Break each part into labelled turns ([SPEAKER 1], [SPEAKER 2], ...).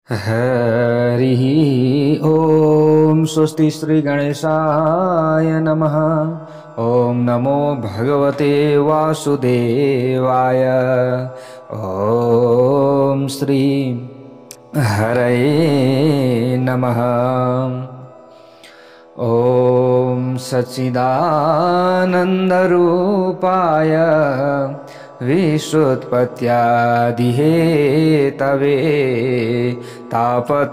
[SPEAKER 1] हरिः ॐ स्वस्ति श्री गणेशाय नमः। ॐ नमो भगवते वासुदेवाय। ॐ श्री हरये नमः। ॐ सच्चिदानन्दरूपाय विश्वोत्पत्त्यादिहेतवे तापत्रयविनाशाय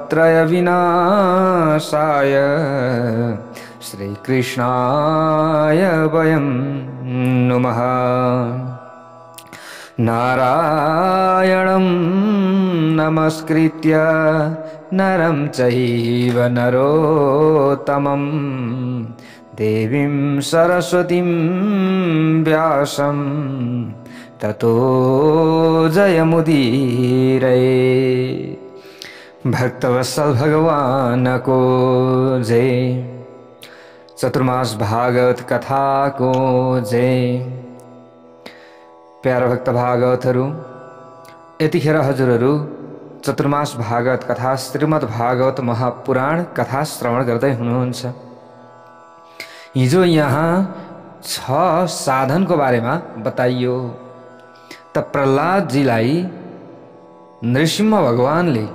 [SPEAKER 1] श्रीकृष्णाय वयं नुमः। नारायणं नमस्कृत्य नरं चैव नरोत्तमं देवीं सरस्वतीं व्यासं ततो जयमुदीरये। भक्तवत्सल भगवान को जय। चतुर्मास भागवत कथा को जय। प्यारा भक्त भागवतहरू, यतिखेर हजुरहरू चतुर्मास भागवत कथा श्रीमद् भागवत महापुराण कथा श्रवण गर्दै हुनुहुन्छ। हिजो यहाँ 6 साधनको बारेमा बताइयो। त प्रहलादजीलाई नृसिंह भगवानले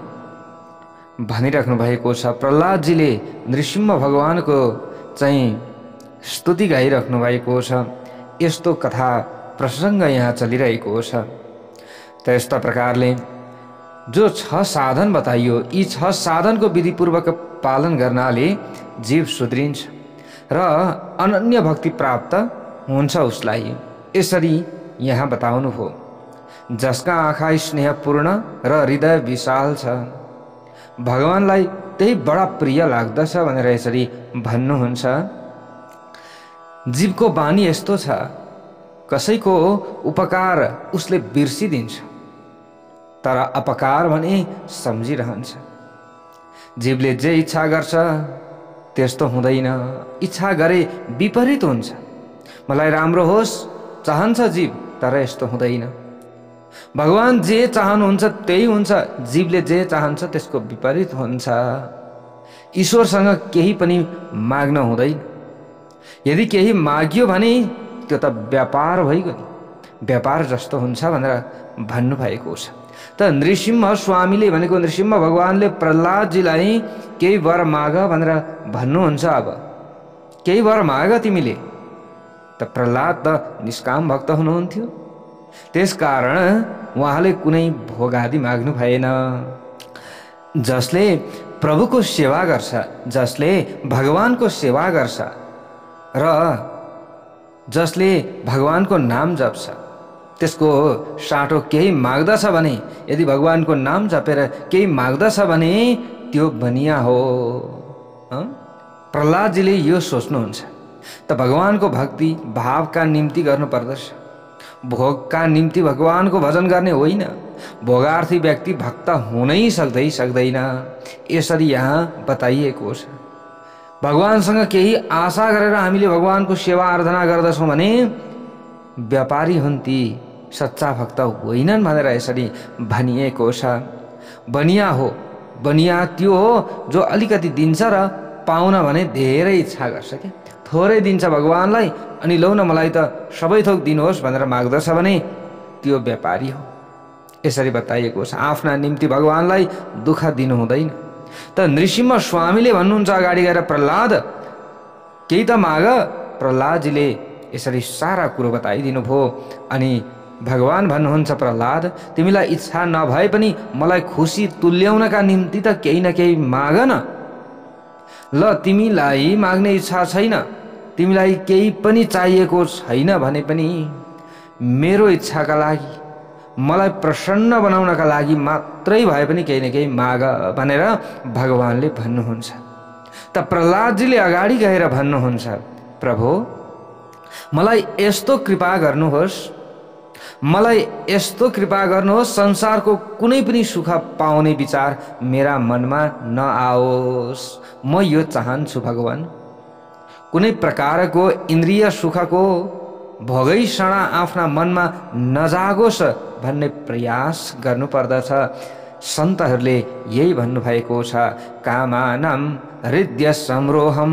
[SPEAKER 1] भनिराख्नु भएको छ। प्रहलादजीले नृसिंह भगवानको चाहिँ स्तुति गाइराख्नु भएको छ। यस्तो कथा प्रसङ्ग यहाँ चलिरहेको छ। त यस्ता प्रकारले जो 6 साधन बताइयो, यी 6 साधनको विधिपूर्वक पालन गर्नाले जीव सुध्रिन्छ र अनन्य भक्ति प्राप्त हुन्छ उसलाई। यसरी यहाँ बताउनु हो। जसका आँखा स्नेहपूर्ण र हृदय विशाल छ, भगवानलाई त्यही बडा प्रिय लाग्दछ भनेर यसरी भन्नुहुन्छ। जीवको बानी यस्तो छ, कसैको उपकार उसले बिर्सिदिन्छ, तर अपकार भने सम्झिरहन्छ। जीवले जे इच्छा गर्छ त्यस्तो हुँदैन। इच्छा गरे विपरीत हुन्छ। मलाई राम्रो होस् चाहन्छ जीव, तर यस्तो हुँदैन। भगवान जे चाहनुहुन्छ त्यही हुन्छ। जीवले जे चाहन्छ त्यसको विपरीत हुन्छ। ईश्वरसँग केही पनि माग्न हुँदैन। यदि केही माग्यो भने त्यो त व्यापार भइगयो नि। व्यापार जस्तो हुन्छ भनेर भन्नुभएको छ। त नृसिंह स्वामीले भनेको नृसिंह भगवानले प्रहलादजीलाई केही वर माग भनेर भन्नुहुन्छ। अब केही वर माग तिमीले। त प्रहलाद त निष्काम भक्त हुनुहुन्थ्यो, त्यसकारण उहाँले कुनै भोग आदि माग्नु भएन। जसले प्रभुको सेवा गर्छ, जसले भगवानको सेवा गर्छ र जसले भगवानको नाम जप्छ, त्यसको साटो केही माग्दछ भने, यदि भगवानको नाम जपेर केही माग्दछ भने त्यो बनिया हो। प्रहलादजीले यो सोच्नुहुन्छ। त भगवानको भक्ति भावका निम्ति गर्नु पर्दछ, भोगका निम्ति भगवानको भजन गर्ने होइन। भोगार्थी व्यक्ति भक्त हुनै सक्दैन। यसरी यहाँ बताइएको छ। भगवानसँग केही आशा गरेर हामीले भगवानको सेवा आराधना गर्दछौँ भने व्यापारी हुन् ती, सच्चा भक्त होइनन् भनेर यसरी भनिएको छ। बनिया हो। बनिया त्यो हो जो अलिकति दिन्छ र पाउन भने धेरै इच्छा गर्छ क्या। थोरै दिन्छ भगवानलाई अनि लौ न मलाई त सबै थोक दिनुहोस् भनेर माग्दछ भने त्यो व्यापारी हो। यसरी बताइएको छ। आफ्ना निम्ति भगवानलाई दुःख दिनु हुँदैन। त नृसिंह स्वामीले भन्नुहुन्छ अगाडि गएर, प्रहलाद केही त माग। प्रहलादजीले यसरी सारा कुरो बताइदिनु भयो। अनि भगवान भन्नुहुन्छ, प्रहलाद तिमीलाई इच्छा नभए पनि मलाई खुसी तुल्याउनका निम्ति त केही न केही माग न। ल तिमीलाई माग्ने इच्छा छैन, तिमीलाई केही पनि चाहिएको छैन भने पनि मेरो इच्छाका लागि, मलाई प्रसन्न बनाउनका लागि मात्रै भए पनि केही न केही माग भनेर भगवानले भन्नुहुन्छ। त प्रहलादजीले अगाडि गएर भन्नुहुन्छ, प्रभु मलाई यस्तो कृपा गर्नुहोस्, मलाई यस्तो कृपा गर्नुहोस्, संसारको कुनै पनि सुख पाउने विचार मेरा मनमा नआओस्। म यो चाहन्छु भगवान। कुनै प्रकारको इन्द्रिय सुखको भोगैषणा आफ्ना मनमा नजागोस् भन्ने प्रयास गर्नुपर्दछ। सन्तहरूले यही भन्नुभएको छ, कामानां हृदय संरोहम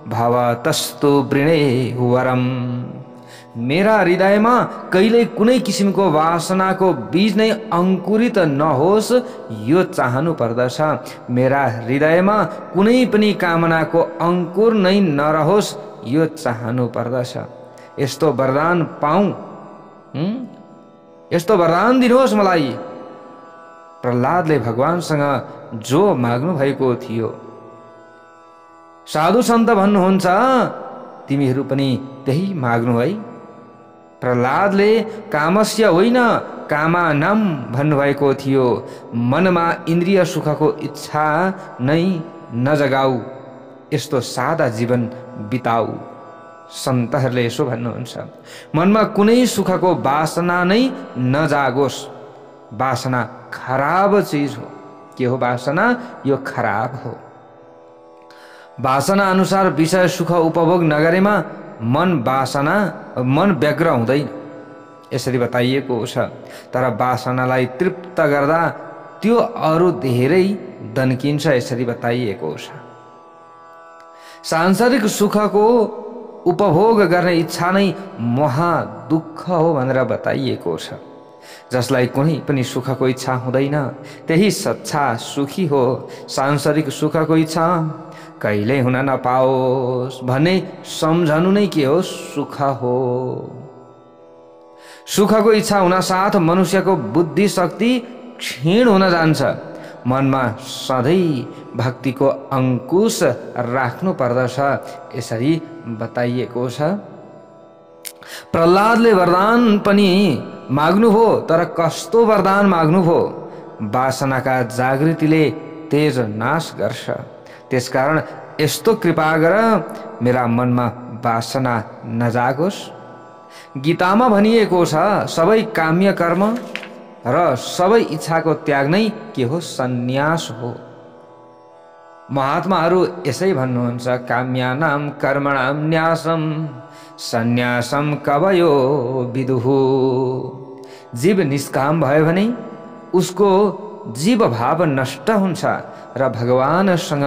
[SPEAKER 1] भवतस्तु वृणे वरम। मेरा हृदयमा कहिल्यै कुनै किसिमको वासनाको बीज नै अंकुरित नहोस् यो चाहनु पर्दछ। मेरा हृदयमा कुनै पनि कामनाको अंकुर नै नरहोस् यो चाहनु पर्दछ। यस्तो वरदान पाऊँ, यस्तो वरदान दिनुहोस् मलाई। प्रहलादले भगवानसँग जो माग्नु भएको थियो। साधु सन्त भन्नुहुन्छ तिमीहरू पनि त्यही माग्नु है। प्रहलादले कामस्य होइन कामानां भन्नुभएको थियो। मनमा इन्द्रिय सुखको इच्छा नै नजगाऊ, यस्तो सादा जीवन बिताऊ। सन्तहरूले यसो भन्नुहुन्छ, मनमा कुनै सुखको वासना नै नजागोस्। वासना खराब चीज हो। के हो वासना? यो खराब हो। वासना अनुसार विषय सुख उपभोग नगरेमा मन व्यग्र हुँदैन, यसरी बताइएको छ। तर वासनालाई तृप्त गर्दा त्यो अरू धेरै दन्किन्छ, यसरी बताइएको छ। सांसारिक सुखको उपभोग गर्ने इच्छा नै महा दुःख हो भनेर बताइएको छ। जसलाई कुनै पनि सुखको इच्छा हुँदैन त्यही सच्चा सुखी हो। सांसारिक सुखको इच्छा कहिल्यै हुन नपाओस् भन्ने सम्झनु नै के हो? सुख हो। सुखको इच्छा हुन साथ मनुष्यको बुद्धि शक्ति क्षीण हुन जान्छ। मनमा सधैँ भक्तिको अंकुश राख्नु पर्दछ, यसरी बताइएको छ। प्रहलादले वरदान पनि माग्नु हो, तर कस्तो वरदान माग्नु हो? वासनाका जागृतिले तेज नाश गर्छ। त्यसकारण यस्तो कृपा गर मेरा मनमा वासना नजागोस्। गीतामा भनिएको छ, सबै काम्य कर्म र सबै इच्छाको त्याग नै के हो? सन्यास हो। महात्माहरू यसै भन्नुहुन्छ, काम्यानां कर्मणां न्यासम सन्यासम कवयो विदुहु। जीव निष्काम भयो भने उसको जीव भाव नष्ट हुन्छ र भगवानसँग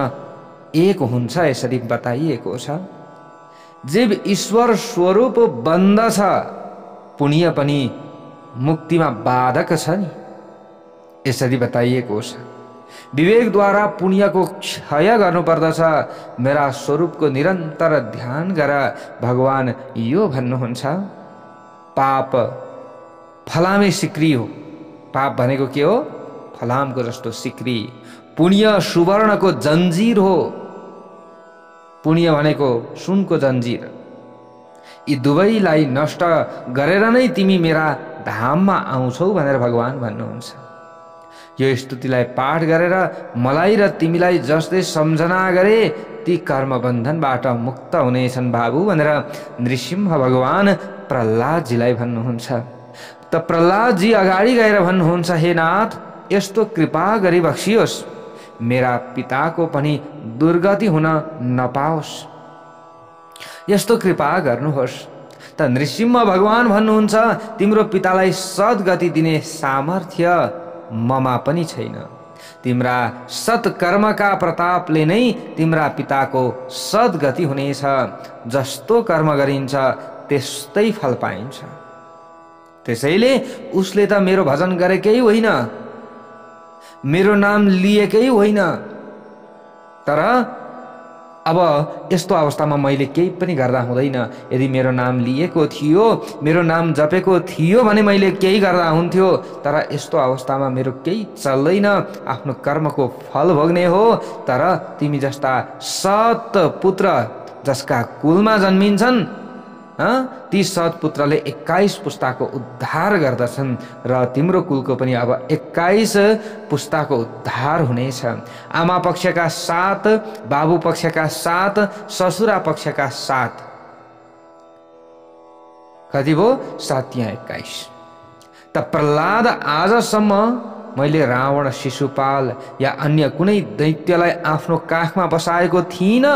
[SPEAKER 1] एक हुन्छ, यसरी बताइएको छ। जीव ईश्वर स्वरूप बन्दछ, पुण्य पनि मुक्तिमा बाधक छ नि, यसरी बताइएको छ। विवेकद्वारा पुण्यको क्षय गर्नुपर्दछ। मेरा स्वरूपको निरन्तर ध्यान गर, भगवान यो भन्नुहुन्छ। पाप फलामे सिक्री हो। पाप भनेको के हो? फलामको जस्तो सिक्री। पुण्य सुवर्णको जन्जिर हो। पुण्य भनेको सुनको जन्जिर। यी दुवैलाई नष्ट गरेर नै तिमी मेरा धाममा आउँछौ भनेर भगवान भन्नुहुन्छ। यो स्तुतिलाई पाठ गरेर मलाई र तिमीलाई जसले सम्झना गरे ती कर्म बन्धनबाट मुक्त हुनेछन् बाबु भनेर नृसिंह भगवान प्रहलादजीलाई भन्नुहुन्छ। त प्रहलादजी अगाडि गएर भन्नुहुन्छ, हे नाथ, यस्तो कृपा गरी बक्सियोस्, मेरा पिताको पनि दुर्गति हुन नपाओस्, यस्तो कृपा गर्नुहोस्। त नृसिंह भगवान भन्नुहुन्छ, तिम्रो पितालाई सद्गति दिने सामर्थ्य ममा पनि छैन। तिम्रा सत्कर्मका प्रतापले नै तिम्रा पिताको सद्गति हुनेछ। जस्तो कर्म गरिन्छ त्यस्तै फल पाइन्छ। त्यसैले उसले त मेरो भजन गरेकै होइन, मेरो नाम लिएकै होइन। तर अब यस्तो अवस्थामा मैले केही पनि गर्दा हुँदैन। यदि मेरो नाम लिएको थियो, मेरो नाम जपेको थियो भने मैले केही गर्दा हुन्थ्यो। तर यस्तो अवस्थामा मेरो केही चल्दैन, आफ्नो कर्मको फल भोग्ने हो। तर तिमी जस्ता सत्पुत्र जसका कुलमा जन्मिन्छन्, ती सत्पुत्रले 21 पुस्ताको उद्धार गर्दछन् र तिम्रो कुलको पनि अब 21 पुस्ताको उद्धार हुनेछ। आमा पक्षका 7, बाबु पक्षका 7, ससुरा पक्षका 7, कति भयो? 7 या 21। त प्रहलाद आजसम्म मैले रावण, शिशुपाल या अन्य कुनै दैत्यलाई आफ्नो काखमा बसाएको थिइनँ।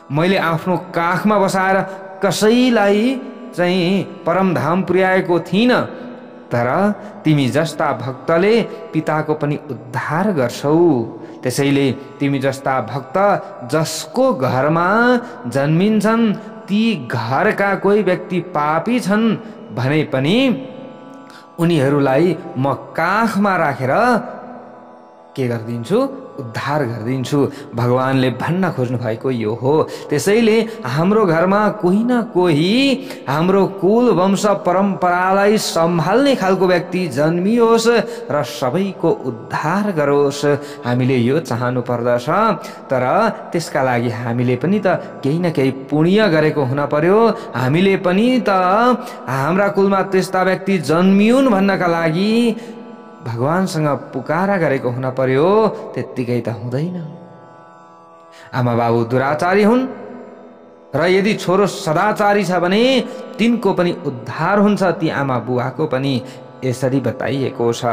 [SPEAKER 1] मैले आफ्नो काखमा बसाएर कसैलाई चाहिँ परमधाम पुर्याएको थिइनँ। तर तिमी जस्ता भक्तले पिताको पनि उद्धार गर्छौ। त्यसैले तिमी जस्ता भक्त जसको घरमा जन्मिन्छन् ती घरका कोही व्यक्ति पापी छन् भने पनि उनीहरूलाई म काखमा राखेर के गरिदिन्छु, उद्धार गरिदिन्छु। भगवानले भन्न खोज्नु भएको यो हो। त्यसैले हाम्रो घरमा कोही न कोही हाम्रो कुल वंश परम्परालाई सम्हाल्ने खालको व्यक्ति जन्मियोस् र सबैको उद्धार गरोस्। हामीले यो चाहनु पर्दछ। तर त्यसका लागि हामीले पनि त केही न केही पुण्य गरेको हुन पर्यो। हामीले पनि त हाम्रा कुलमा त्यस्ता व्यक्ति जन्मिउन् भन्नका लागि भगवानसँग पुकारा गरेको हुन पर्यो। त्यत्तिकै त हुँदैन। आमा बाबु दुराचारी हुन् र यदि छोरो सदाचारी छ भने तिनको पनि उद्धार हुन्छ। ती आमा बुवाको पनि यसरी बताइएको छ।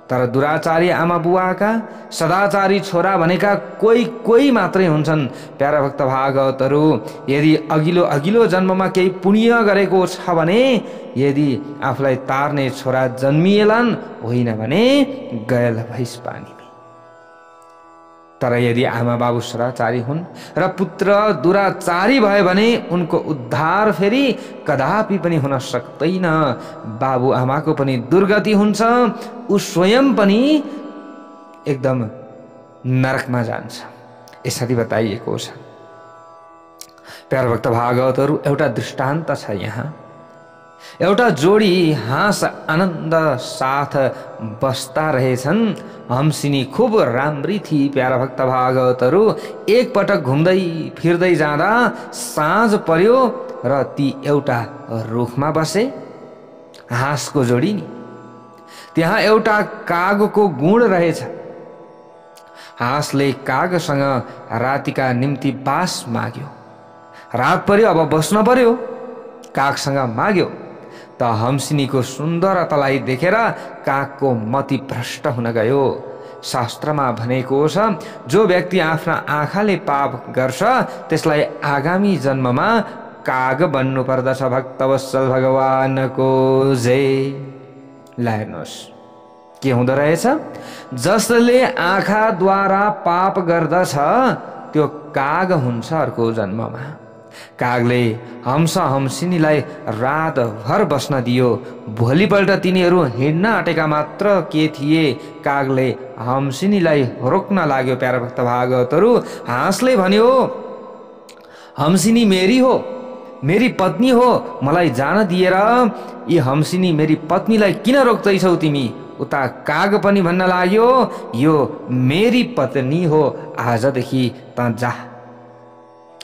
[SPEAKER 1] तर दुराचारी आमा बुवाका सदाचारी छोरा भनेका कोही कोही मात्रै हुन्छन्। प्यारा भक्त भागवतहरू, यदि अघिल्लो जन्ममा केही पुण्य गरेको छ भने यदि आफूलाई तार्ने छोरा जन्मिएलान्, होइन भने गयल भैंस पानी। तर यदि आमा बाबु सदाचारी हुन् र पुत्र दुराचारी भयो भने उनको उद्धार फेरि कदापि पनि हुन सक्दैन। बाबु आमाको पनि दुर्गति हुन्छ। ऊ स्वयं पनि एकदम नरकमा जान्छ। यसरी बताइएको छ। प्यारा भक्त भागवतहरू, एउटा दृष्टान्त छ यहाँ। एउटा जोडी हाँस आनन्द साथ बस्दा रहेछन्। हम्सिनी खूब राम्री थिई। प्यारा भक्त भागवतहरू, एक पटक घुम्दै फिर्दै जाँदा साँझ पर्यो र ती एउटा रुखमा बसे। हाँसको जोडी नि। त्यहाँ एउटा कागको गुण रहेछ। हाँसले कागसँग रातिका निम्ति बास माग्यो। रात पर्यो, अब बस्न पर्यो। कागसँग माग्यो त हम्सिनीको सुन्दरतालाई देखेर कागको मति भ्रष्ट हुन गयो। शास्त्रमा भनेको छ, जो व्यक्ति आफ्ना आँखाले पाप गर्छ त्यसलाई आगामी जन्ममा काग बन्नु पर्दछ। भक्तवत्सल भगवानको जय। ल हेर्नुहोस् के हुँदो रहेछ। जसले आँखाद्वारा पाप गर्दछ त्यो काग हुन्छ अर्को जन्ममा। कागले हम्स हम्सिनीलाई रातभर बस्न दियो। भोलिपल्ट तिनीहरू हिँड्न आँटेका मात्र के थिए, कागले हम्सिनीलाई रोक्न लाग्यो। प्यारा भक्त भागवतहरू, हाँसले भन्यो, हम्सिनी मेरी हो, मेरी पत्नी हो, मलाई जान दिएर यी हम्सिनी मेरी पत्नीलाई किन रोक्दैछौ तिमी? उता काग पनि भन्न लाग्यो, यो मेरी पत्नी हो, आजदेखि त जा।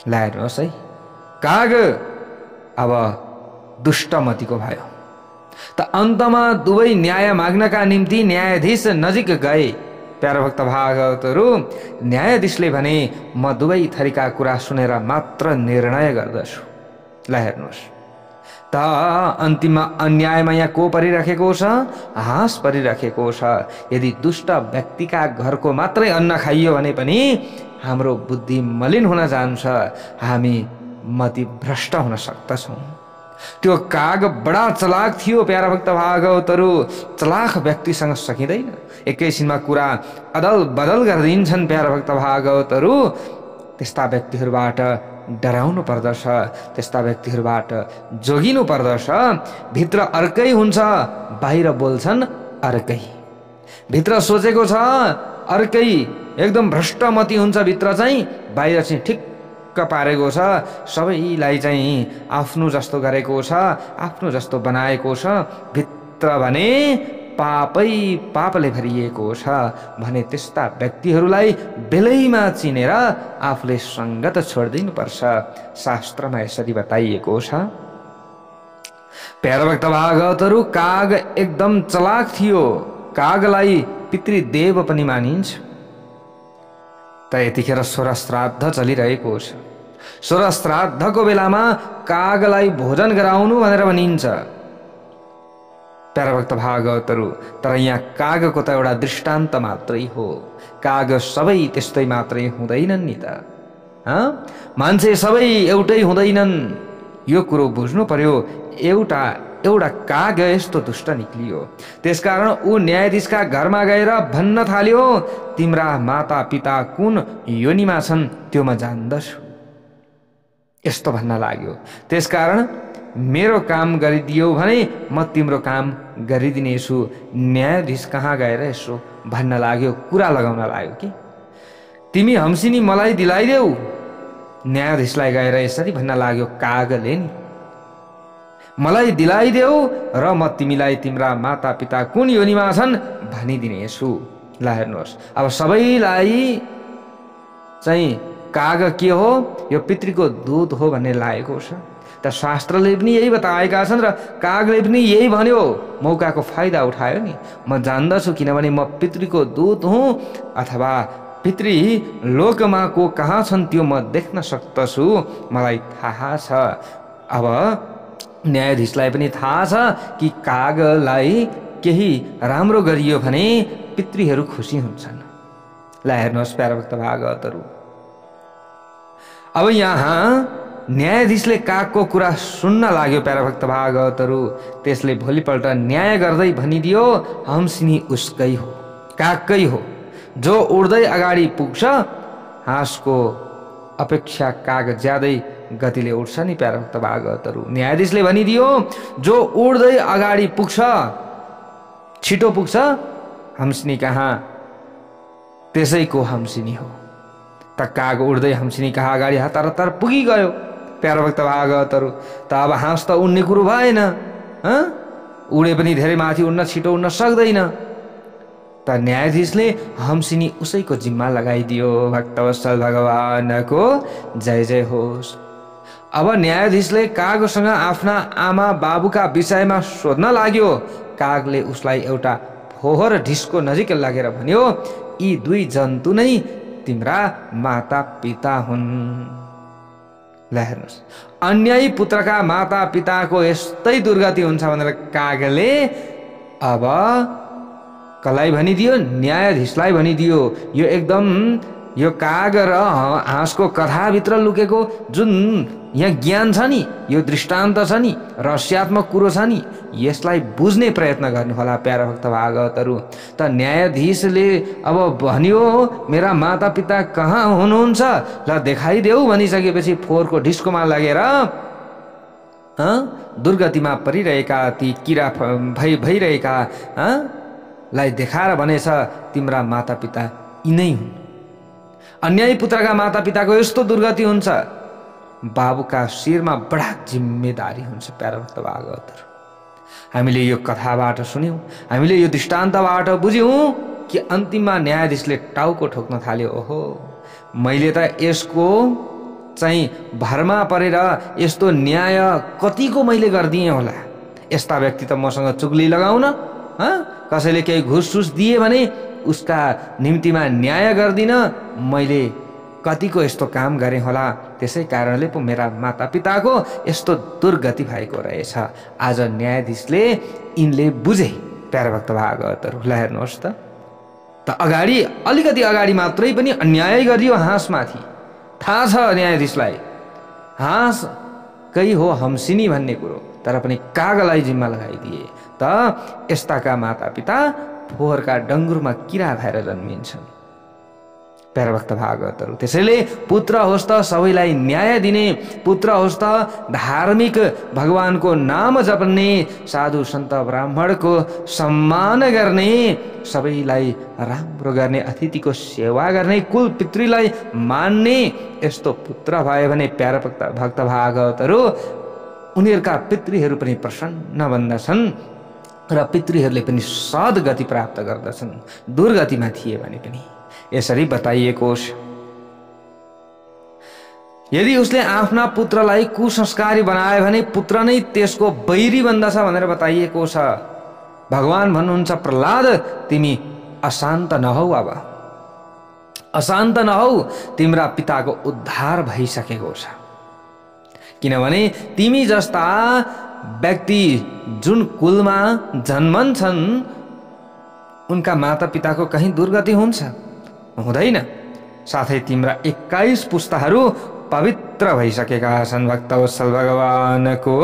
[SPEAKER 1] ल हेर्नुहोस् है, काग अब दुष्टमतीको भयो। त अन्तमा दुवै न्याय माग्नका निम्ति न्यायाधीश नजिक गए। प्यारा भक्त भागवतहरू, न्यायाधीशले भने म दुवै थरीका कुरा सुनेर मात्र निर्णय गर्दछु। ल हेर्नुहोस् त अन्तिममा अन्यायमा यहाँ को परिराखेको छ? हाँस परिराखेको छ। यदि दुष्ट व्यक्तिका घरको मात्रै अन्न खाइयो भने पनि हाम्रो बुद्धि मलिन हुन जान्छ, हामी मति भ्रष्ट हुन सक्दछौँ। त्यो काग बडा चलाक थियो। प्यारा भक्त भागवतहरू, चलाक व्यक्तिसँग सकिँदैन। एकैछिनमा कुरा अदल बदल गरिदिन्छन्। प्यारा भक्त भागवतहरू, त्यस्ता व्यक्तिहरूबाट डराउनु पर्दछ, त्यस्ता व्यक्तिहरूबाट जोगिनु पर्दछ। भित्र अर्कै हुन्छ, बाहिर बोल्छन् अर्कै। भित्र सोचेको छ अर्कै, एकदम भ्रष्टमती हुन्छ भित्र चाहिँ, बाहिर चाहिँ ठिक्क पारेको छ। सबैलाई चाहिँ आफ्नो जस्तो गरेको छ, आफ्नो जस्तो बनाएको छ। भित्र भने पापै पापले भरिएको छ भने त्यस्ता व्यक्तिहरूलाई बेलैमा चिनेर आफूले सङ्गत छोडिदिनुपर्छ। शास्त्रमा यसरी बताइएको छ। प्यारा भक्त भागवतहरू, काग एकदम चलाक थियो। कागलाई पितृदेव पनि मानिन्छ। त यतिखेर सोह्र श्राद्ध चलिरहेको छ। सोह्र श्राद्धको बेलामा कागलाई भोजन गराउनु भनेर भनिन्छ। प्यारा भक्त भागवतहरू, तर यहाँ कागको त एउटा दृष्टान्त मात्रै हो। काग सबै त्यस्तै मात्रै हुँदैनन् नि त। मान्छे सबै एउटै हुँदैनन्, यो कुरो बुझ्नु पर्यो। एउटा एउटा काग यस्तो दुष्ट निक्लियो। त्यसकारण ऊ न्यायाधीशका घरमा गएर भन्न थाल्यो, तिम्रा माता पिता कुन योनिमा छन् त्यो म जान्दछु। यस्तो भन्न लाग्यो, त्यसकारण मेरो काम गरिदियो भने म तिम्रो काम गरिदिनेछु। न्यायाधीश कहाँ गएर यसो भन्न लाग्यो, कुरा लगाउन लाग्यो कि तिमी हम्सिनी मलाई दिलाइदेऊ। न्यायाधीशलाई गएर यसरी भन्न लाग्यो, कागले नि मलाई दिलाइदेऊ र म तिमीलाई तिम्रा माता पिता कुन योनिमा छन् भनिदिनेछु। ल हेर्नुहोस्, अब सबैलाई चाहिँ काग के हो, यो पितृको दूत हो भन्ने लागेको छ। त शास्त्रले पनि यही बताएका छन् र कागले पनि यही भन्यो, मौकाको फाइदा उठायो नि। म जान्दछु किनभने म पितृको दूत हुँ, अथवा पितृ लोकमा को कहाँ छन् त्यो म देख्न सक्दछु, मलाई थाहा छ। अब न्यायाधीशलाई पनि थाहा छ कि कागलाई केही राम्रो गरियो भने पितृहरू खुसी हुन्छन्। ल हेर्नुहोस् प्यारा भक्त भागवतहरू, अब यहाँ न्यायाधीशले कागको कुरा सुन्न लाग्यो। प्यारा भक्त भागवतहरू, त्यसले भोलिपल्ट न्याय गर्दै भनिदियो, हम्सिनी उसकै हो, कागकै हो। जो उड्दै अगाडि पुग्छ, हाँसको अपेक्षा काग ज्यादै गतिले उड्छ नि। प्यारा भक्त भागवतहरू, न्यायाधीशले भनिदियो, जो उड्दै अगाडि पुग्छ, छिटो पुग्छ हम्सिनी कहाँ, त्यसैको हम्सिनी हो। त काग उड्दै हम्सिनी कहाँ अगाडि हतार हतार पुगिगयो। प्यारा भक्त भागवतहरू, त अब हाँस त उड्ने कुरो भएन, उडे पनि धेरै माथि उड्न छिटो उड्न सक्दैन। त न्यायाधीशले हम्सिनी उसैको जिम्मा लगाइदियो। भक्तवत्सल भगवानको जय जय होस्। अब न्यायाधीशले कागसँग आफ्ना आमा बाबुका विषयमा सोध्न लाग्यो। कागले उसलाई एउटा फोहोर ढिस्को नजिक लगेर भन्यो, यी दुई जन्तु नै तिम्रा माता पिता हुन्। ल हेर्नुहोस्, अन्यायी पुत्रका माता पिताको यस्तै दुर्गति हुन्छ भनेर कागले अब कसलाई भनिदियो, न्यायाधीशलाई भनिदियो। यो एकदम यो काग र हाँसको कथाभित्र लुकेको जुन यहाँ ज्ञान छ नि, यो दृष्टान्त छ नि, रहस्यात्मक कुरो छ नि, यसलाई बुझ्ने प्रयत्न गर्नुहोला प्यारा भक्त भागवतहरू। त न्यायाधीशले अब भन्यो, मेरा माता पिता कहाँ हुनुहुन्छ, ल देखाइदेऊ भनिसकेपछि फोहोरको ढिस्कोमा लगेर दुर्गतिमा परिरहेका ती किरा भइरहेका लाई देखाएर भनेछ, तिम्रा माता पिता यिनै हुन्। अन्यायी पुत्रका माता पिताको यस्तो दुर्गति हुन्छ, बाबुका शिरमा बडा जिम्मेदारी हुन्छ। प्यारा भक्त भागवतहरू, हामीले यो कथाबाट सुन्यौँ, हामीले यो दृष्टान्तबाट बुझ्यौँ कि अन्तिममा न्यायाधीशले टाउको ठोक्न थाल्यो, ओहो मैले त यसको चाहिँ भरमा परेर यस्तो न्याय कतिको मैले गरिदिएँ होला। यस्ता व्यक्ति त मसँग चुगली लगाउन, कसैले केही घुससुस दिए भने उसका निम्तिमा न्याय गर्दिन, मैले कतिको यस्तो काम गरेँ होला। त्यसै कारणले पो मेरा माता पिताको यस्तो दुर्गति भएको रहेछ। आज न्यायाधीशले यिनले बुझे। प्यारा भक्त भागवतहरू, ल हेर्नुहोस् त अगाडि अलिकति अगाडि मात्रै पनि अन्याय गरियो हाँसमाथि। थाहा छ न्यायाधीशलाई हाँस कै हो हम्सिनी भन्ने कुरो, तर पनि कागलाई जिम्मा लगाइदिए। त यस्ताका माता पिता फोहोरका डङ्गुरमा किरा भएर जन्मिन्छन्। प्यारा भक्त भागवतहरू, त्यसैले पुत्र होस् त सबैलाई न्याय दिने, पुत्र होस् त धार्मिक भगवानको नाम जप्ने, साधु सन्त ब्राह्मणको सम्मान गर्ने, सबैलाई राम्रो गर्ने, अतिथिको सेवा गर्ने, कुल पितृलाई मान्ने यस्तो पुत्र भयो भने प्यारा भक्त भागवतहरू, उनीहरूका पितृहरू पनि प्रसन्न बन्दछन् र पितृहरूले पनि सद्गति प्राप्त गर्दछन्, दुर्गतिमा थिए भने पनि। यसरी बताइएको छ। यदि उसले आफ्ना पुत्रलाई कुसंस्कारी बनायो भने पुत्र नै त्यसको बैरी बन्दछ भनेर बताइएको छ। भगवान भन्नुहुन्छ, प्रहलाद तिमी अशान्त नहौ, अब अशान्त नहौ, तिम्रा पिताको उद्धार भइसकेको छ। किनभने तिमी जस्ता व्यक्ति जुन कुलमा जन्मन्छन् उनका माता पिताको कहीँ दुर्गति हुन्छ? हुँदैन। साथै तिम्रा 21 पुस्ताहरू पवित्र भइसकेका छन्। भक्तवत्सल भगवानको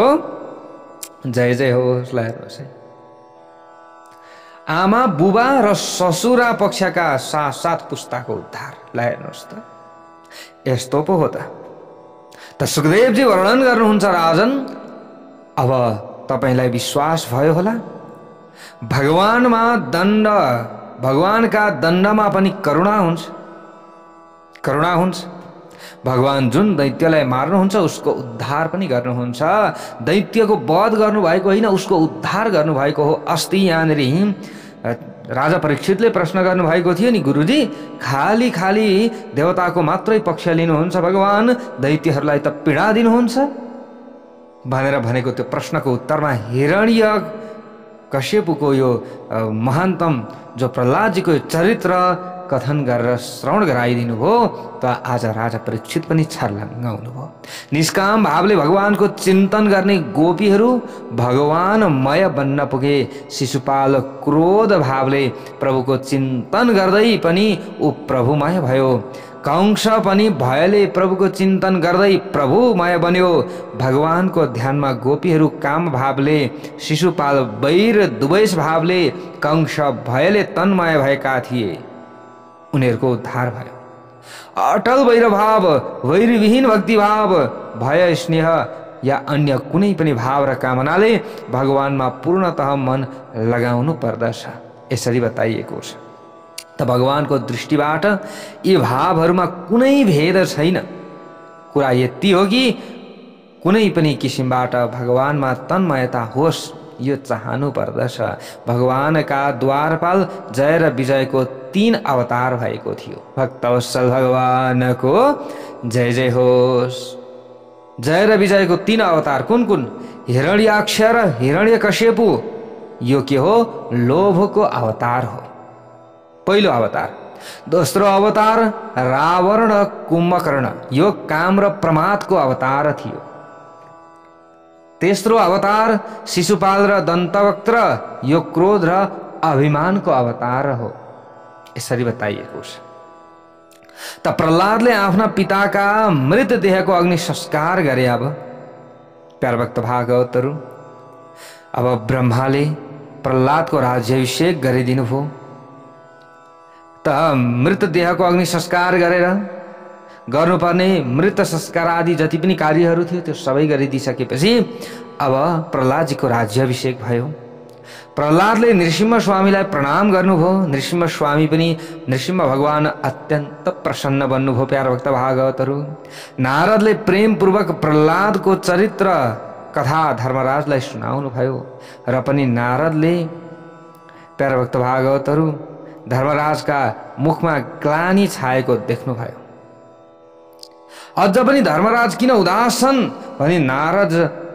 [SPEAKER 1] जय जय होस् लहरोस् है। आमा बुबा र ससुरा पक्षका सात सात पुस्ताको उद्धार। ल हेर्नुहोस् त, यस्तो पो हो त सुखदेवजी वर्णन गर्नुहुन्छ राजन। अब तपाईलाई विश्वास भयो होला, भगवानमा दण्ड, भगवानका दण्डमा पनि करुणा हुन्छ, करुणा हुन्छ। भगवान जुन दैत्यलाई मार्नुहुन्छ उसको उद्धार पनि गर्नुहुन्छ। दैत्यको वध गर्नुभएको होइन, उसको उद्धार गर्नुभएको हो। अस्ति यहाँनिर राजा परीक्षितले प्रश्न गर्नुभएको थियो नि, गुरुजी खाली खाली देवताको मात्रै पक्ष लिनुहुन्छ, भगवान दैत्यहरूलाई त पीडा दिनुहुन्छ भनेर भनेको त्यो प्रश्नको उत्तरमा हिरण्य कश्यपको यो महानतम जो प्रहलादजीको चरित्र कथन गरेर श्रवण गराइदिनु भयो। त आज राजा परीक्षित पनि छर्लङ्ग हुनुभयो। निष्काम भावले भगवानको चिन्तन गर्ने गोपीहरू भगवानमय बन्न पुगे। शिशुपाल क्रोध भावले प्रभुको चिन्तन गर्दै पनि ऊ प्रभुमय भयो। कंस पनि भयले प्रभुको चिन्तन गर्दै प्रभुमय बन्यो। भगवानको ध्यानमा गोपीहरू काम भावले, शिशुपाल वैर द्वेष भावले, कंस भयले तन्मय भएका थिए। उनीहरूको उद्धार भयो। अटल वैरभाव, वैरविहीन भक्तिभाव, भय स्नेह या अन्य कुनै पनि भाव र कामनाले भगवानमा पूर्णतः मन लगाउनु पर्दछ, यसरी बताइएको छ। त भगवानको दृष्टिबाट यी भावहरूमा कुनै भेद छैन। कुरा यति हो कि कुनै पनि किसिमबाट भगवानमा तन्मयता होस्, यो चाहनु पर्दछ। भगवानका द्वारपाल जय र विजयको 3 अवतार भएको थियो। भक्तवत्सल भगवानको जय जय होस्। जय र विजयको 3 अवतार कुन कुन? हिरण्याक्ष र हिरण्यकश्यपु, यो के हो? लोभको अवतार हो, पहिलो अवतार। दोस्रो अवतार रावण र कुम्भकर्ण, यो काम र प्रमादको अवतार थियो। तेस्रो अवतार शिशुपाल र दन्तवक्त्र, यो क्रोध र अभिमानको अवतार हो, यसरी बताइएको छ। त प्रहलादले आफ्ना पिताका मृत देहको अग्नि संस्कार गरे। अब प्यार भक्त भागवतहरू, अब ब्रह्माले प्रहलादको राज्याभिषेक गरिदिनु भयो। त मृत देहको अग्नि संस्कार गरेर गर्नुपर्ने मृत संस्कार आदि जति पनि कार्यहरू थियो त्यो सबै गरिदिइसकेपछि अब प्रहलादजीको राज्याभिषेक भयो। प्रहलादले नृसिंह स्वामीलाई प्रणाम गर्नुभयो। नृसिंह स्वामी पनि नृसिंह भगवान अत्यन्त प्रसन्न बन्नुभयो। प्यार भक्त भागवतहरू, नारदले प्रेमपूर्वक प्रहलादको चरित्र कथा धर्मराजलाई सुनाउनु भयो र पनि नारदले प्यार भक्त भागवतहरू धर्मराजका मुखमा ग्लानि छाएको देख्नुभयो। अझ पनि धर्मराज किन उदास छन् भनी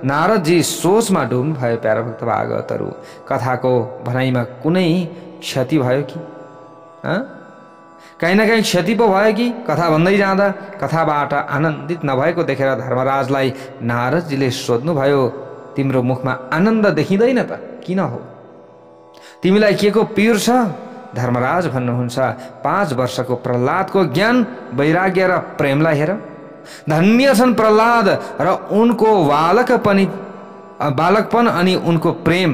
[SPEAKER 1] नारदजी सोचमा डुब्नु भयो। प्यारा भक्त भागवतहरू, कथाको भनाइमा कुनै क्षति भयो कि? कहीँ न कहीँ क्षति पो भयो कि? कथा भन्दै जाँदा कथाबाट आनन्दित नभएको देखेर धर्मराजलाई नारदजीले सोध्नुभयो, तिम्रो मुखमा आनन्द देखिँदैन त, किन हो? तिमीलाई के को पीर छ? धर्मराज भन्नुहुन्छ, 5 वर्षको प्रहलादको ज्ञान, वैराग्य र प्रेमलाई हेर। धन्य छन् प्रहलाद र उनको बालकपन अनि उनको प्रेम,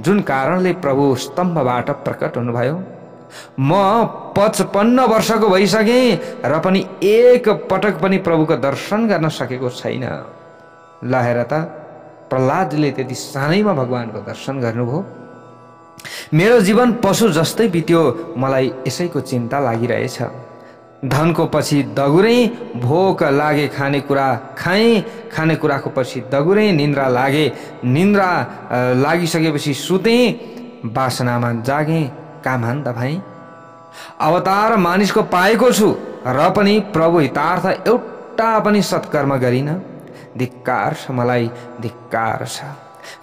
[SPEAKER 1] जुन कारणले प्रभु स्तम्भबाट प्रकट हुनुभयो। म 55 वर्षको भइसके र पनि एक पटक पनि प्रभुको दर्शन गर्न सकेको छैन। ल हेर त, प्रहलादले त्यति सानैमा भगवानको दर्शन गर्नुभयो। मेरो जीवन पशु जस्तै बित्यो, मलाई यसैको चिन्ता लागिरहेछ। धनको पछि दगुरे, भोक लागे खानेकुरा खाएँ, खानेकुराको पछि दगुरे, निन्द्रा लागे, निन्द्रा लागिसकेपछि सुतेँ, वासनामा जागेँ, कामहान दबाएँ। अवतार मानिसको पाएको छु र पनि प्रभु हितार्थ एउटा पनि सत्कर्म गरिन। धिक्कार छ मलाई, धिक्कार छ।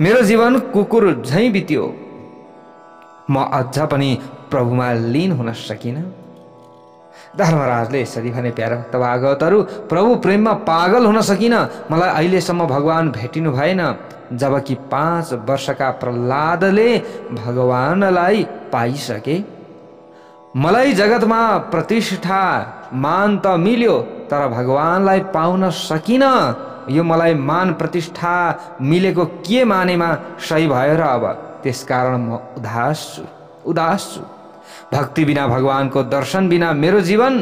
[SPEAKER 1] मेरो जीवन कुकुर झैँ बित्यो, म अझ पनि प्रभुमा लीन हुन सकिन। धर्मराजले यसरी भने, प्यारा भक्त भागवतहरू, प्रभु प्रेममा पागल हुन सकिन। मलाई अहिलेसम्म भगवान भेटिनु भएन, जबकि 5 वर्षका प्रहलादले भगवानलाई पाइसके। मलाई जगतमा प्रतिष्ठा मान त मिल्यो, तर भगवानलाई पाउन सकिन। यो मलाई मान प्रतिष्ठा मिलेको के मानेमा सही भयो र अब त्यसकारण म उदास छु। भक्ति बिना भगवानको दर्शन बिना मेरो जीवन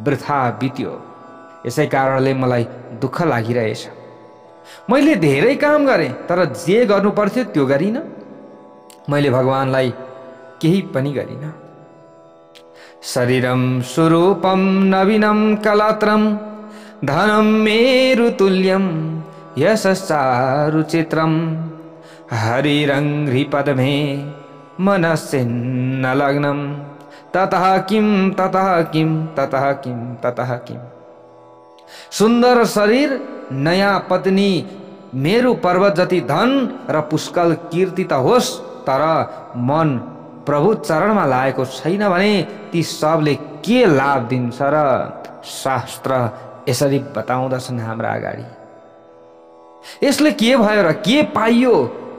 [SPEAKER 1] वृथा बित्यो। यसै कारणले मलाई दुःख लागिरहेछ। मैले धेरै काम गरेँ तर जे गर्नु पर्थ्यो त्यो गरिनँ। मैले भगवानलाई केही पनि गरिनँ। शरीरम स्वरूपम नवीनम कलात्रम धनम मेरु तुल्यम यशश्चारु चित्रम हरिरंघ्रि पद्मे मनस्सिन्न लग्नम ततः किम ततः किम ततः किम ततः किम। सुन्दर शरीर, नयाँ पत्नी, मेरु पर्वत जति धन र पुष्कल कीर्ति त होस्, तर मन प्रभु चरणमा लागेको छैन भने ती सबले के लाभ दिन्छ र? शास्त्र यसरी बताउँदछन् हाम्रा अगाडि। यसले के भयो र के पाइयो?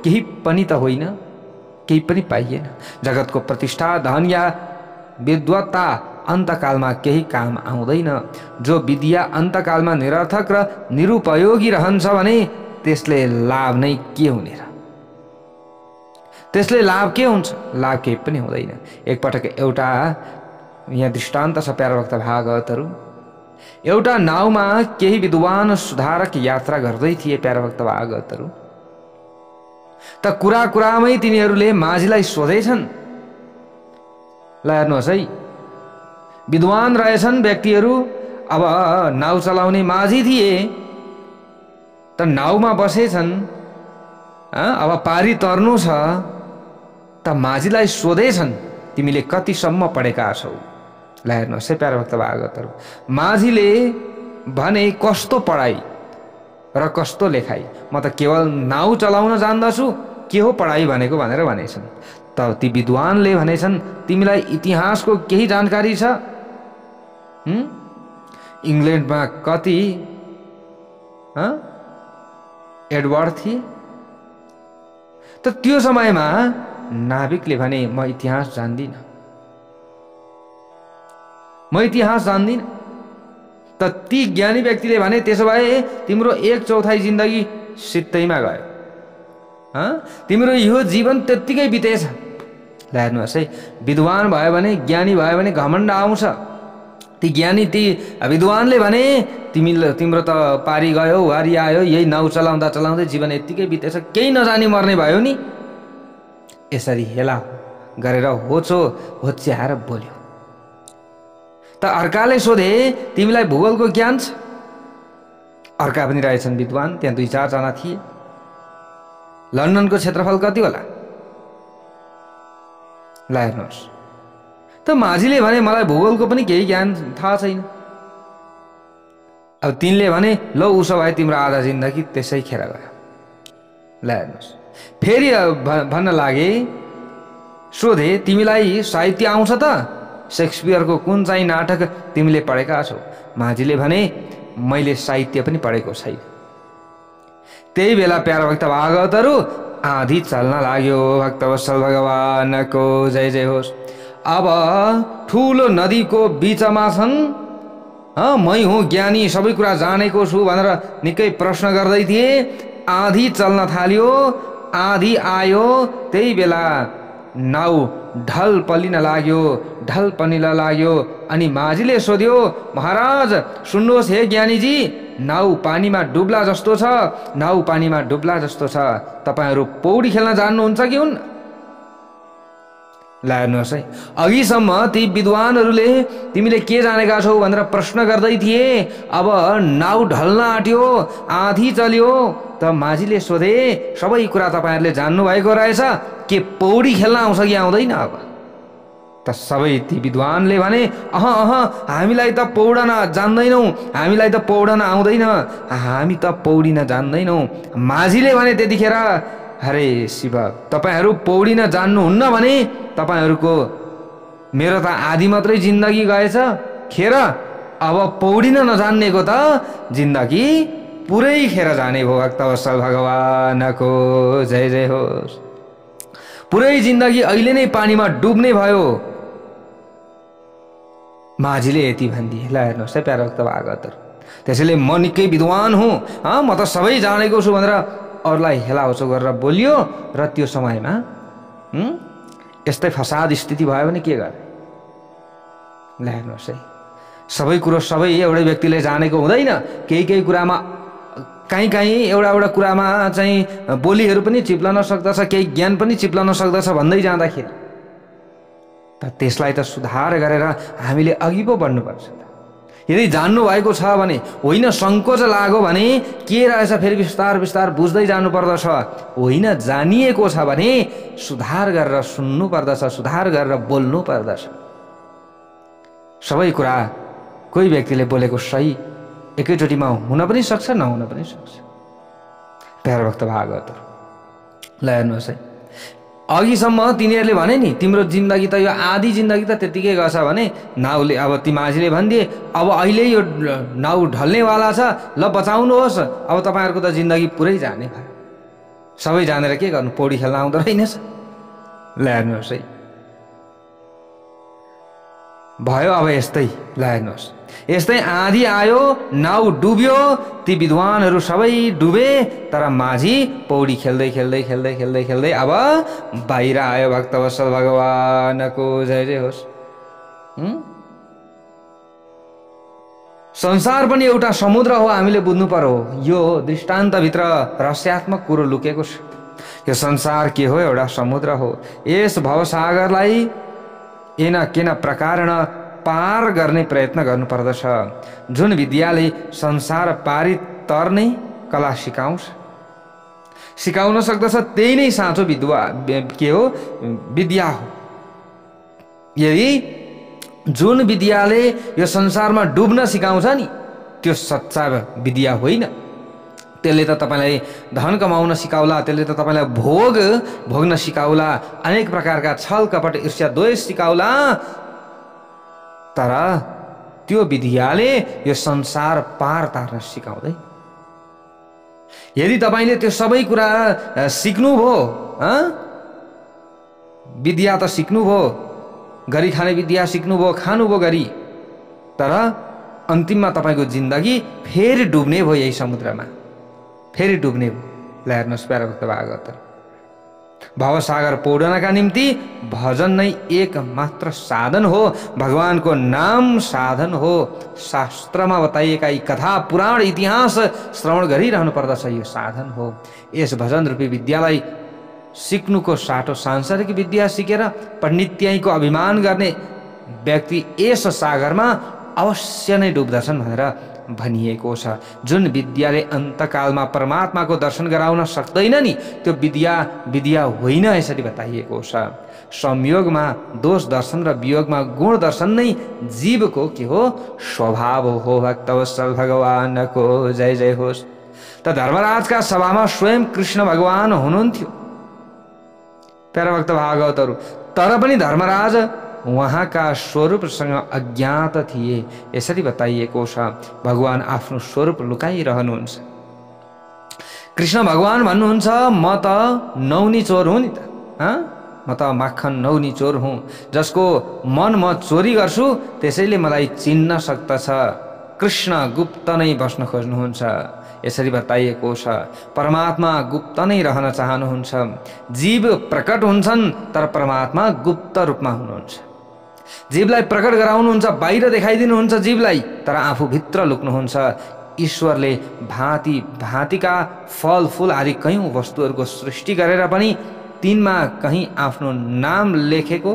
[SPEAKER 1] केही पनि त होइन, केही पनि पाइएन। जगतको प्रतिष्ठा, धन या विद्वत्ता अन्तकालमा केही काम आउँदैन। जो विद्या अन्तकालमा निरर्थक र निरुपयोगी रहन्छ भने त्यसले लाभ नै के हुने र? त्यसले लाभ के हुन्छ? लाभ केही पनि हुँदैन। एकपटक एउटा यहाँ दृष्टान्त छ प्यारा भक्त भागवतहरू। एउटा नाउमा केही विद्वान सुधारक यात्रा गर्दै थिए प्यारा भक्त भागवतहरू। त कुरा कुरामै तिनीहरूले माझीलाई सोधेछन्। ल हेर्नुहोस् है, विद्वान रहेछन् व्यक्तिहरू। अब नाउ चलाउने माझी थिए त नाउमा बसेछन्। अब पारी तर्नु छ त माझीलाई सोधेछन्, तिमीले कतिसम्म पढेका छौ? ल हेर्नुहोस् है प्यारा भक्त भागवतहरू, माझीले भने कस्तो पढाइ र कस्तो लेखाइ? म त केवल नाउ चलाउन जान्दछु, के हो पढाइ भनेको भनेर भनेछन्। त ती विद्वानले भनेछन्, तिमीलाई इतिहासको केही जानकारी छ? इङ्ल्यान्डमा कति एडवर्ड थिए? त त्यो समयमा नाविकले भने म इतिहास जान्दिनँ, म इतिहास जान्दिनँ। त ती ज्ञानी व्यक्तिले भने त्यसो भए तिम्रो 1/4 जिन्दगी सित्तैमा गयो, तिम्रो यो जीवन त्यत्तिकै बितेछ। ल हेर्नुहोस् है, विद्वान भयो भने, ज्ञानी भयो भने घमण्ड आउँछ। ती ज्ञानी, ती विद्वानले भने तिम्रो त पारी गयो, वारी आयो, यही नाउ चलाउँदा चलाउँदै जीवन यत्तिकै बितेछ, केही नजानी मर्ने भयो नि। यसरी हेला गरेर होच्याएर बोल्यो। त अर्काले सोधे, तिमीलाई भूगोलको ज्ञान छ? अर्का पनि रहेछन् विद्वान, त्यहाँ 2-4 जना थिए। लन्डनको क्षेत्रफल कति होला? ल हेर्नुहोस्, त माझीले भने मलाई भूगोलको पनि केही ज्ञान थाहा छैन। अब तिनले भने ल उसो भए तिम्रो आधा जिन्दगी त्यसै खेर गयो। ल हेर्नुहोस्, फेरि भन्न लागे, सोधे तिमीलाई साहित्य आउँछ त? शेक्सपियरको कुन चाहिँ नाटक तिमीले पढेका छौ? माझीले भने मैले साहित्य पनि पढेको छैन। त्यही बेला प्यारा भक्त भागवतहरू आँधी चल्न लाग्यो। भक्तवत्सल भगवानको जय जय होस्। अब ठुलो नदीको बिचमा छन्, मै हुँ ज्ञानी, सबै कुरा जानेको छु भनेर निकै प्रश्न गर्दै थिए। आँधी चल्न थाल्यो, आँधी आयो, त्यही बेला नाउ ढल पलिन लाग्यो। अनि माझीले सोध्यो, महाराज सुन्नुहोस् हे ज्ञानीजी, नाउ पानीमा डुब्ला जस्तो छ, नाउ पानीमा डुब्ला जस्तो छ। तपाईहरू पौडी खेल्न जान्नुहुन्छ कि हुन्न? ल हेर्नुहोस् है, अघिसम्म ती विद्वानहरूले तिमीले के जानेका छौ भनेर प्रश्न गर्दै थिए। अब नाउ ढल्न आँट्यो, आँधी चल्यो, त माझीले सोधे, सबै कुरा तपाईहरूले जान्नु भएको रहेछ, के पौडी खेल्न आउँछ कि आउँदैन? अब त सबै ती विद्वानले भने हामीलाई त पौडन जान्दैनौँ, हामीलाई त पौडन आउँदैन, हामी त पौडिन जान्दैनौँ। माझीले भने त्यतिखेर, हरे शिव, तपाईहरू पौडिन जान्नुहुन्न भने तपाईहरूको मेरो त आधी मात्रै जिन्दगी गएछ खेर। अब पौडिन नजान्नेको त जिन्दगी पुरै खेर जाने भो। भक्तवत्सल भगवानको जय जय होस्। पुरै जिन्दगी अहिले नै पानीमा डुब्ने भयो। माझीले यति भनिदिए। ल हेर्नुहोस् है प्यारा भक्त भागवतहरू, त्यसैले म निकै विद्वान हुँ, म त सबै जानेको छु भनेर अरूलाई हेलाहोचो गरेर बोलियो र त्यो समयमा यस्तै फसाद स्थिति भयो भने के गर्ने? ल हेर्नुहोस् है, सबै कुरो सबै एउटै व्यक्तिले जानेको हुँदैन। केही कुरामा कहीँ एउटा कुरामा चाहिँ बोलीहरू पनि चिप्लन सक्दछ, केही ज्ञान पनि चिप्लन सक्दछ भन्दै जाँदाखेरि त त्यसलाई त सुधार गरेर हामीले अघि पो बढ्नुपर्छ। यदि जान्नु भएको छ भने, होइन सङ्कोच लाग्यो भने के रहेछ फेरि बिस्तार बुझ्दै जानु पर्दछ। होइन जानिएको छ भने सुधार गरेर सुन्नु पर्दछ, सुधार गरेर बोल्नु पर्दछ। सबै कुरा कोही व्यक्तिले बोलेको सही एकैचोटिमा हुन पनि सक्छ, नहुन पनि सक्छ। प्यारो भक्त भागवतहरू, ल हेर्नुहोस् है, अघिसम्म तिनीहरूले भने नि तिम्रो जिन्दगी त यो आधी जिन्दगी त त्यतिकै गछ भने नाउले, अब ती माझीले भनिदिए अब अहिले यो नाउ ढल्नेवाला छ, ल बचाउनुहोस्, अब तपाईँहरूको त जिन्दगी पुरै जाने भयो। सबै जानेर के गर्नु? पौडी खेल्न आउँदो रहेनछ। ल हेर्नुहोस् है, भयो अब यस्तै। ल हेर्नुहोस्, यस्तै आँधी आयो, नाउ डुब्यो, ती विद्वानहरू सबै डुबे, तर माझी पौडी खेल्दै अब बाहिर आयो। भक्तवत्सल भगवानको जय जय होस्। संसार पनि एउटा समुद्र हो, हामीले बुझ्नु पर्यो। यो दृष्टान्तभित्र रहस्यात्मक कुरो लुकेको छ। यो संसार के हो? एउटा समुद्र हो। यस भवसागरलाई एन केन प्रकारेण पार गर्ने प्रयत्न गर्नुपर्दछ। जुन विद्याले संसार पारी तर्ने कला सिकाउन सक्दछ, त्यही नै साँचो के हो? विद्या हो। यदि जुन विद्याले यो संसारमा डुब्न सिकाउँछ नि, त्यो सच्चा विद्या होइन। त्यसले त तपाईँलाई धन कमाउन सिकाउला, त्यसले त तपाईँलाई भोग्न सिकाउला, अनेक प्रकारका छल कपट ईर्ष्या द्वेष सिकाउला, तर त्यो विद्याले यो संसार पार तार्न सिकाउँदै। यदि तपाईँले त्यो सबै कुरा सिक्नुभयो, विद्या त सिक्नुभयो, गरी खाने विद्या सिक्नुभयो, खानुभयो गरी, तर अन्तिममा तपाईँको जिन्दगी फेरि डुब्ने भयो यही समुद्रमा, फेरि डुब्ने भयो। ल हेर्नुहोस् प्यारो भक्त भागवत, भवसागर पौडनका निम्ति भजन नै एक मात्र साधन हो। भगवानको नाम साधन हो। शास्त्रमा बताइएका यी कथा पुराण इतिहास श्रवण गरिरहनु पर्दछ, यो साधन हो। यस भजन रूपी विद्यालाई सिक्नुको साटो सांसारिक विद्या सिकेर पण्डित्याईको अभिमान गर्ने व्यक्ति यस सागरमा अवश्य नै डुब्दछन् भनेर भनिएको छ। जुन विद्याले अन्तकालमा परमात्माको दर्शन गराउन सक्दैन नि, त्यो विद्या होइन यसरी बताइएको छ। संयोगमा दोष दर्शन र वियोगमा गुण दर्शन नै जीवको के हो? स्वभाव हो। भक्तवत्सल भगवानको जय जय होस्। त धर्मराजका सभामा स्वयं कृष्ण भगवान हुनुहुन्थ्यो प्यारा भक्त भागवतहरू, तर पनि धर्मराज उहाँका स्वरूपसँग अज्ञात थिए। यसरी बताइएको छ, भगवान आफ्नो स्वरूप लुकाइरहनुहुन्छ। कृष्ण भगवान भन्नुहुन्छ, म त नौनी चोर हुँ नि त, म त माखन नौनी चोर हुँ, जसको मन म चोरी गर्छु, त्यसैले मलाई चिन्न सक्दछ। कृष्ण गुप्त नै बस्न खोज्नुहुन्छ। यसरी बताइएको छ, परमात्मा गुप्त नै रहन चाहनुहुन्छ। जीव प्रकट हुन्छन्, तर परमात्मा गुप्त रूपमा हुनुहुन्छ। जीवलाई प्रकट गराउनुहुन्छ, बाहिर देखाइदिनुहुन्छ जीवलाई, तर आफू भित्र लुक्नुहुन्छ। ईश्वरले भाँति भाँतिका फल फूल आदि कयौं वस्तुहरूको सृष्टि गरेर पनि तिनमा कहीँ आफ्नो नाम लेखेको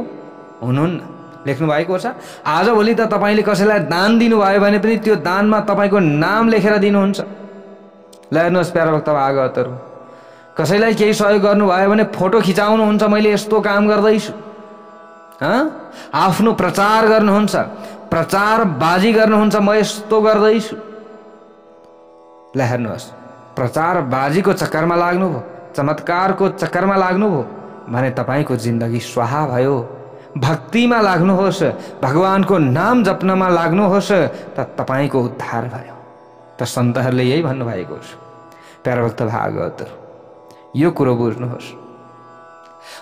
[SPEAKER 1] हुनुहुन्न, लेख्नु भएको छ। आजभोलि त तपाईँले कसैलाई दान दिनुभयो भने पनि त्यो दानमा तपाईँको नाम लेखेर दिनुहुन्छ। ल हेर्नुहोस् प्यारा भक्त भागवतहरू, कसैलाई केही सहयोग गर्नुभयो भने फोटो खिचाउनुहुन्छ, मैले यस्तो काम गर्दैछु। आफ्नो प्रचार गर्नुहुन्छ, प्रचार बाजी गर्नुहुन्छ, म यस्तो गर्दैछु। ल हेर्नुहोस्, प्रचार बाजीको चक्करमा लाग्नुभयो, चमत्कारको चक्करमा लाग्नुभयो भने तपाईँको जिन्दगी स्वाहा भयो। भक्तिमा लाग्नुहोस्, भगवानको नाम जप्नमा लाग्नुहोस्, त तपाईँको उद्धार भयो। त सन्तहरूले यही भन्नुभएको छ। प्यारा भक्त भागवतहरू, यो कुरो बुझ्नुहोस्।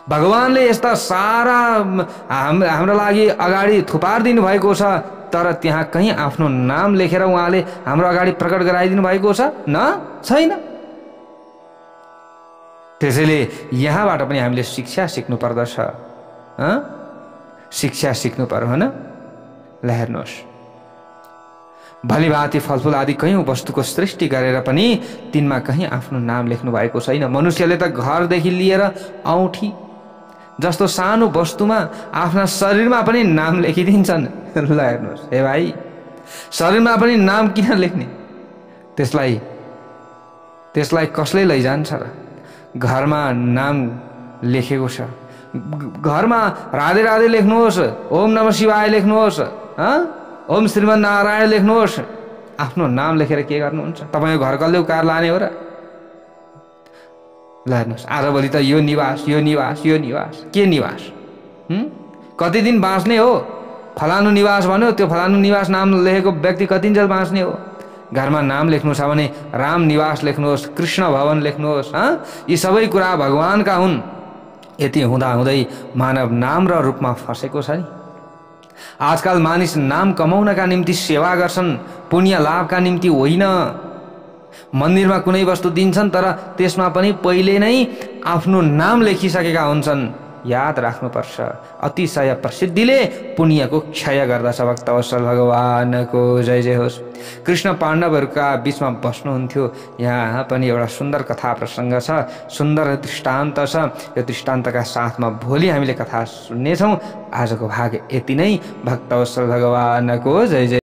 [SPEAKER 1] भगवानले यस्ता सारा हाम्रो लागि अगाडि थुपारिदिनु भएको छ, तर त्यहाँ कहीँ आफ्नो नाम लेखेर उहाँले हाम्रो अगाडि प्रकट गराइदिनु भएको छ न, छैन। त्यसैले यहाँबाट पनि हामीले शिक्षा सिक्नु पर्दछ, शिक्षा सिक्नु पर्यो होइन। ल हेर्नुहोस्, भलिभाँति फलफुल आदि कयौँ वस्तुको सृष्टि गरेर पनि तिनमा कहीँ आफ्नो नाम लेख्नु भएको छैन। मनुष्यले त घरदेखि लिएर औँठी जस्तो सानो वस्तुमा आफ्ना शरीरमा पनि नाम लेखिदिन्छन्। ल हेर्नुहोस्, हे भाइ, शरीरमा पनि नाम किन लेख्ने? त्यसलाई कसले लैजान्छ र? घरमा नाम लेखेको छ, घरमा राधे राधे लेख्नुहोस्, ओम नमः शिवाय लेख्नुहोस्, ओम श्रीमन नारायण लेख्नुहोस्। आफ्नो नाम लेखेर के गर्नुहुन्छ? तपाईँको घर कसले उकार लाने हो र? ल हेर्नुहोस्, आजभोलि त यो निवास, यो निवास, यो निवास, के निवास? कति दिन बाँच्ने हो? फलानु निवास भन्यो, त्यो फलानु निवास नाम लेखेको व्यक्ति कतिन्जेल बाँच्ने हो? घरमा नाम लेख्नु छ भने राम निवास लेख्नुहोस्, कृष्ण भवन लेख्नुहोस्। यी सबै कुरा भगवानका हुन्। यति हुँदाहुँदै मानव नाम र रूपमा फँसेको छ नि। आजकल मानिस नाम कमाउनका निम्ति सेवा गर्छन्, पुण्य लाभका निम्ति होइन। मन्दिरमा कुनै वस्तु दिन्छन् तर त्यसमा पनि पहिले नै आफ्नो नाम लेखिसकेका हुन्छन्। याद राख्नुपर्छ, अतिशय प्रसिद्धिले पुण्यको क्षय गर्दछ। भक्तवत्सल भगवानको जय जय होस्। कृष्ण पाण्डवहरूका बीचमा बस्नुहुन्थ्यो। यहाँ पनि एउटा सुन्दर कथा प्रसङ्ग छ, सुन्दर दृष्टान्त छ। यो दृष्टान्तका साथमा भोलि हामीले कथा सुन्नेछौँ। आजको भाग यति नै। भक्तवत्सल भगवानको जय जय।